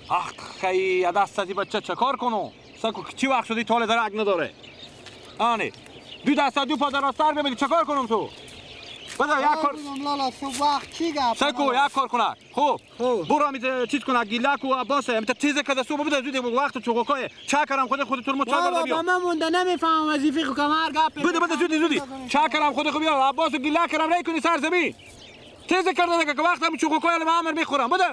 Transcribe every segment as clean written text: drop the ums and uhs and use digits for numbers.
آخ خیلی دست از این بچه چه کار کنم؟ سکو چی وقت شدی تول درک نداره؟ آنی دو دست دو پا دراستر ببینی چه کار کنم تو؟ بده یک کار لالا تو وقت چی گپ؟ سکو یک کار کنه خوب برو میت چیز کنه گیلک و عباسه میت تیز کده صبح بده زود وقت چوکای چاکرم خود تو مچ برده بیا بابا من مونده نمیفهمم وظیفه کو کمر گپ بده زودی چاکرم خود بیا عباس گیلک کرم رای کنی سر زمین تیز کرده که وقتم چوکای معمر میخورم بده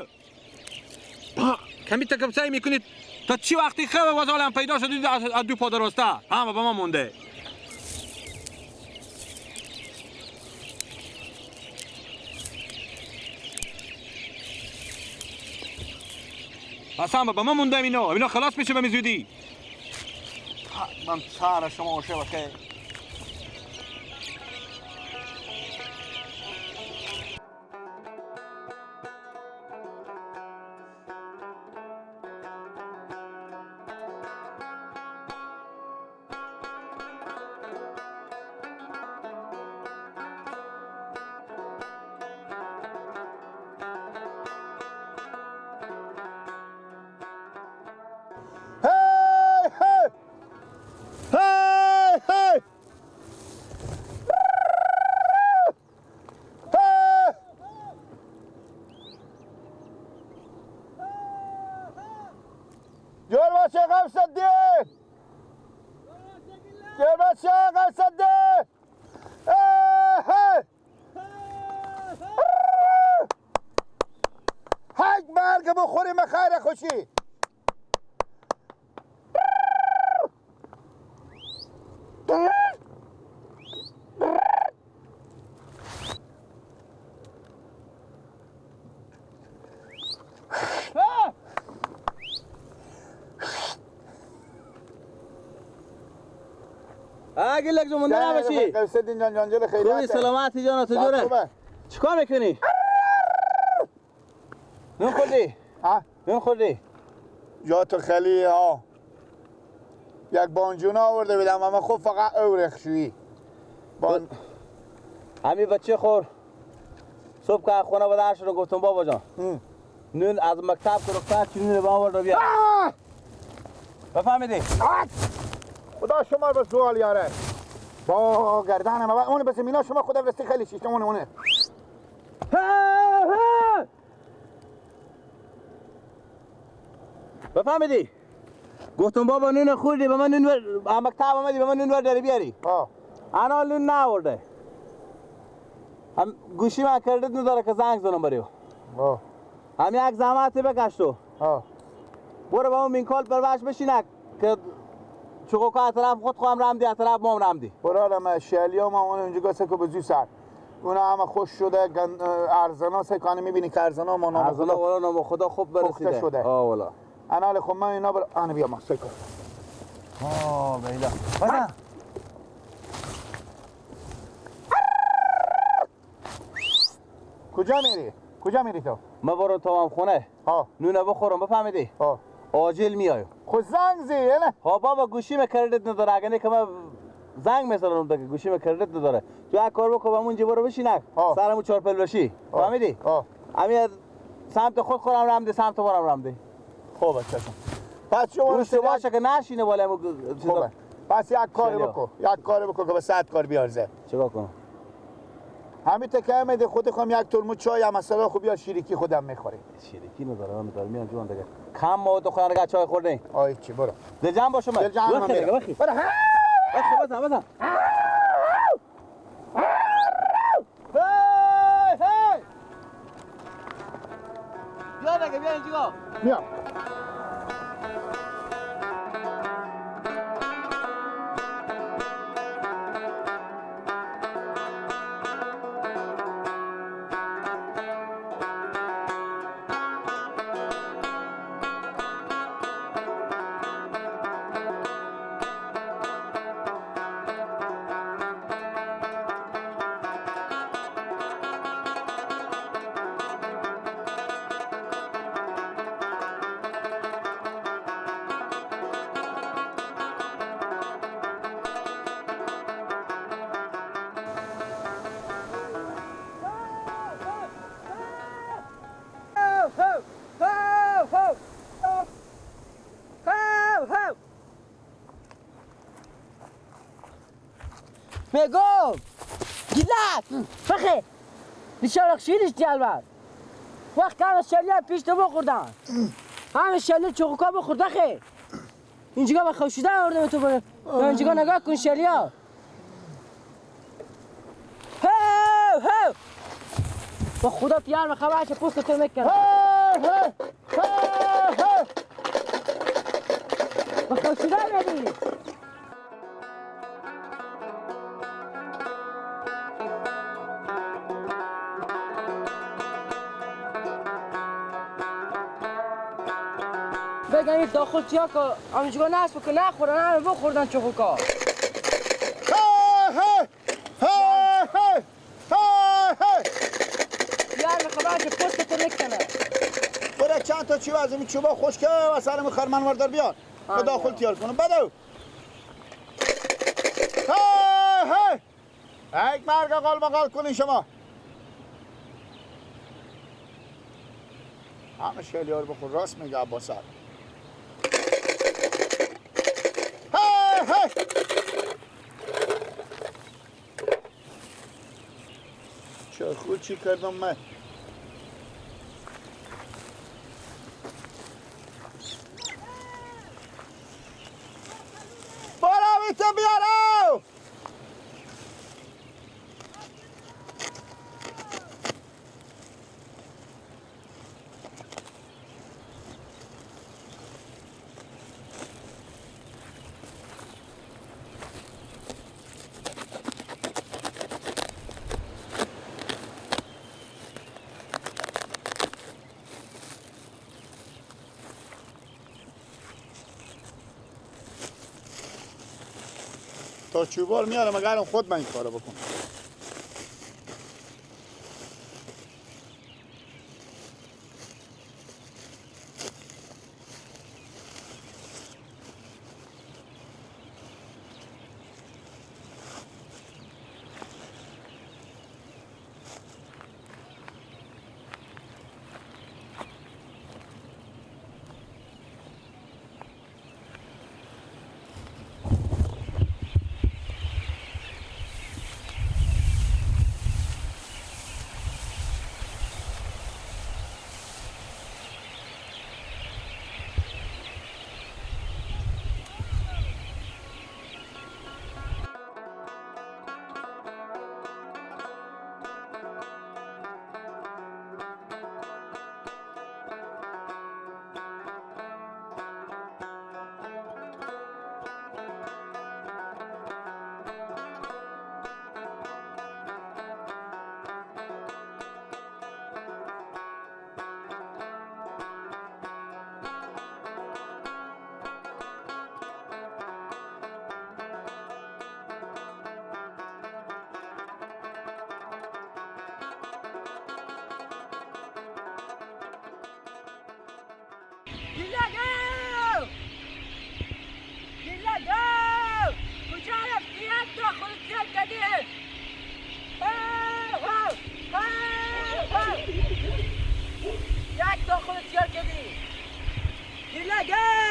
کمی تکم سعی میکنید تا چی وقتی خواه وزالم پیدا شدید از دو پا درسته همه به ما مونده اصلا به ما مونده اینا خلاص میشه به زودی من سر شما باشه بخیر گلک جو مونده نباشی قصد جانجل خیلی خوبی سلامتی جانا تو جوره چیکار میکنی؟ نون خوردی؟ نون خوردی؟ جا تو خیلی ها یک بانجون آورده بیدم اما خب فقط اورخ شویی همین بچه خور صبح که خونه بدر شد گفتم بابا جان نون از مکتب کرکتر چی نون با آورده بیا بفهمیدی؟ خدا شما رو سوال یاره با گردن ما اون بس مینا شما خدا برستی خیلی شیشتم اونه بفهمیدی؟ گفتم بابا نون خوردی به من نون مکتب آمدی به من نون ور بیاری انا نون نآورده هم گوشی من کردت نداره که زنگ زنم بریو هم یک زحمتی بکش تو برو با اون مینکال پرورش بشینک که چوکو از طرف خود خواهم رمدی از طرف ما هم رمدی برای ما شیلی ها ما اون اونجا گسته که بزی سر اونا همه خوش شده ارزنا سکانه میبینی که ارزنا ما نام خدا ارزنا نام خدا خوب برسیده شده والا انا خب من اینا انا بیا ما سکان بیلا بزن کجا میری تو؟ ما برو تو هم خونه نونه بخورم بفهمیدی؟ آجیل میایم خود زنگ زی نه؟ بابا گوشی ما کردت نداره اگه نه که من زنگ میزنم دیگه گوشی ما کردت نداره تو یک کار بکن همونجا برو بشینک سرمو چارپل بشی فهمیدی؟ همین سمت خود خورم رمدی سمت برم رمدی خوبه چشم پس شما روش باشه که نشینه ولی خوبه پس یک کاری بکن که به 100 کار بیارزه چیکار کنم؟ همین تکه میده خود خواهم یک ترمز چای هم مثلا خوب یا شیرکی خودم میخوری شیرکی نداره من میذارم میان جوان دیگه کم ما تو خونه نگه چای خوردی آی چی برو دل جمع باشه من دل جمع من میرم برو بزن بیا دیگه بیا اینجا میام بگو گیلت فخه بیشارق شیرش جلبت وقت همه شلیه پیش تو بخوردن همه شلیه چوکا بخورد بخه اینجا به خوشیده آوردم تو بره اینجا نگاه کن شلیه هو هو با خدا پیار به خبر چه پوست تو میکنم با خوشیده ندی بگم این داخل چیا که همینجا نصف که نخورن همه بخوردن چوکا بیار به خبر که پوست تو میکنه برای چند تا چیو از این چوبا خشکه و سرم خرمن وردار بیار به داخل تیار کنم بدو یک مرگ قال مقال کنین شما همه شلیار بخور راست میگه عباس سر چه خود چی کردم من باراویت بیارو تا چوبار میارم اگر خود من این کارو بکنم یک داخل تیار کردی گیلگه